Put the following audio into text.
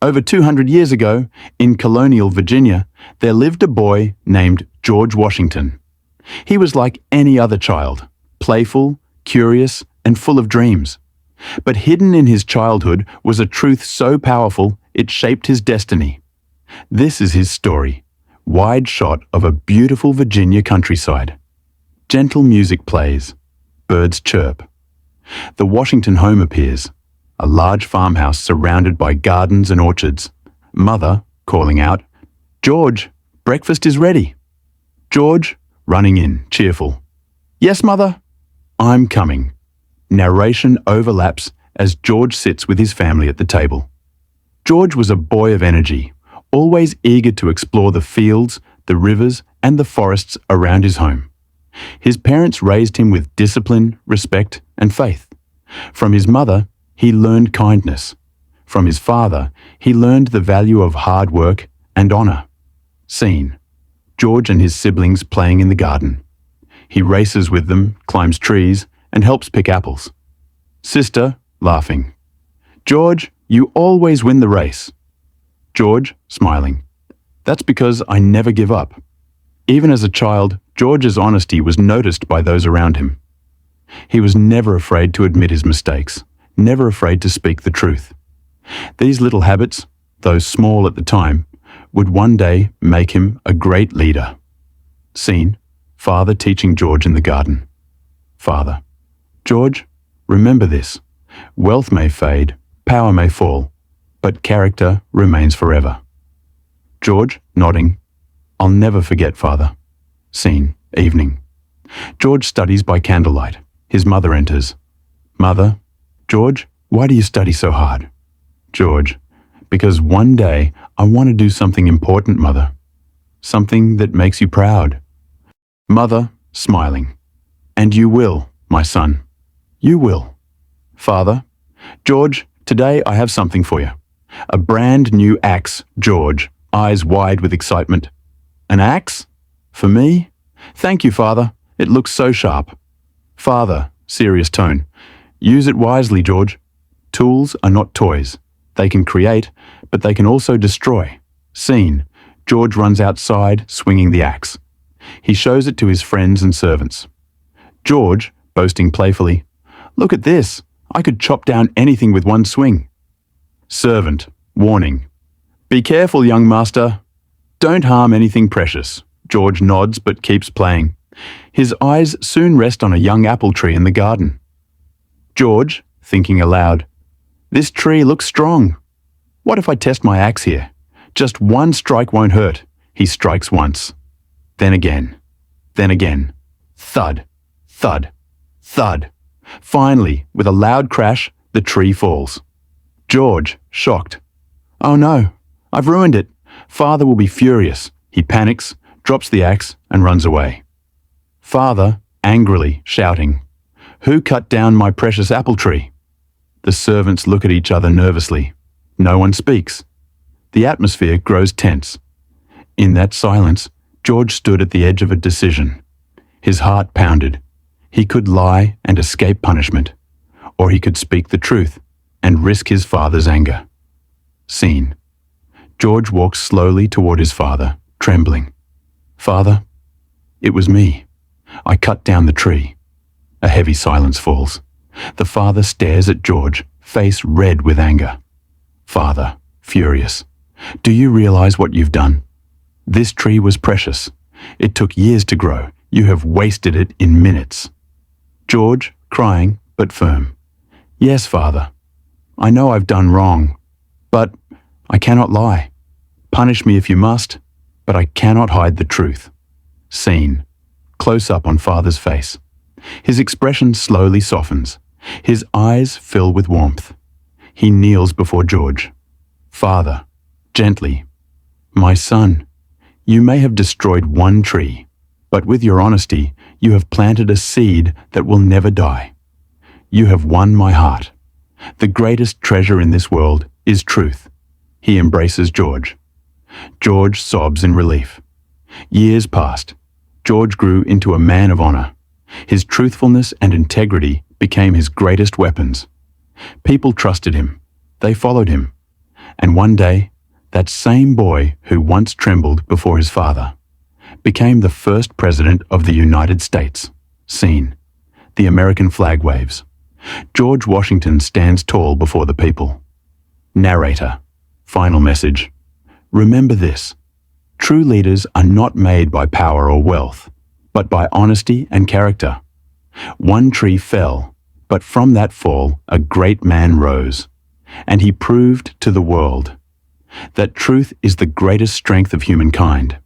Over 200 years ago, in colonial Virginia, there lived a boy named George Washington. He was like any other child, playful, curious, and full of dreams. But hidden in his childhood was a truth so powerful it shaped his destiny. This is his story, wide shot of a beautiful Virginia countryside. Gentle music plays, birds chirp. The Washington home appears, a large farmhouse surrounded by gardens and orchards. Mother, calling out, "George, breakfast is ready." George, running in, cheerful. "Yes, Mother?" "I'm coming." Narration overlaps as George sits with his family at the table. George was a boy of energy, always eager to explore the fields, the rivers, and the forests around his home. His parents raised him with discipline, respect, and faith. From his mother, he learned kindness. From his father, he learned the value of hard work and honor. Scene: George and his siblings playing in the garden. He races with them, climbs trees, and helps pick apples. Sister, laughing. "George, you always win the race." George, smiling. "That's because I never give up." Even as a child, George's honesty was noticed by those around him. He was never afraid to admit his mistakes, never afraid to speak the truth. These little habits, though small at the time, would one day make him a great leader. Scene: Father teaching George in the garden. Father: "George, remember this. Wealth may fade, power may fall, but character remains forever." George, nodding. "I'll never forget, Father." Scene: Evening. George studies by candlelight. His mother enters. "Mother, George, why do you study so hard?" George: "Because one day I want to do something important, Mother. Something that makes you proud." Mother, smiling. "And you will, my son. You will." Father: "George, today I have something for you. A brand new axe." George, eyes wide with excitement. "An axe? For me? Thank you, Father. It looks so sharp." Father, serious tone. "Use it wisely, George. Tools are not toys. They can create, but they can also destroy." Scene: George runs outside, swinging the axe. He shows it to his friends and servants. George, boasting playfully, "Look at this. I could chop down anything with one swing." Servant, warning. "Be careful, young master. Don't harm anything precious." George nods but keeps playing. His eyes soon rest on a young apple tree in the garden. George, thinking aloud, "This tree looks strong. What if I test my axe here? Just one strike won't hurt." He strikes once. Then again. Then again. Thud. Thud. Thud. Finally, with a loud crash, the tree falls. George, shocked. "Oh no, I've ruined it. Father will be furious." He panics, drops the axe, and runs away. Father, angrily, shouting, "Who cut down my precious apple tree?" The servants look at each other nervously. No one speaks. The atmosphere grows tense. In that silence, George stood at the edge of a decision. His heart pounded. He could lie and escape punishment, or he could speak the truth and risk his father's anger. Scene: George walks slowly toward his father, trembling. "Father, it was me. I cut down the tree." A heavy silence falls. The father stares at George, face red with anger. Father, furious. "Do you realize what you've done? This tree was precious. It took years to grow. You have wasted it in minutes." George, crying but firm. "Yes, Father. I know I've done wrong, but I cannot lie. Punish me if you must, but I cannot hide the truth." Scene: Close up on Father's face. His expression slowly softens. His eyes fill with warmth. He kneels before George. "Father," gently, "My son, you may have destroyed one tree, but with your honesty, you have planted a seed that will never die. You have won my heart. The greatest treasure in this world is truth." He embraces George. George sobs in relief. Years passed. George grew into a man of honor. His truthfulness and integrity became his greatest weapons. People trusted him. They followed him. And one day, that same boy who once trembled before his father became the first president of the United States. Scene: the American flag waves. George Washington stands tall before the people. Narrator. Final message. Remember this: true leaders are not made by power or wealth, but by honesty and character. One tree fell, but from that fall a great man rose, and he proved to the world that truth is the greatest strength of humankind.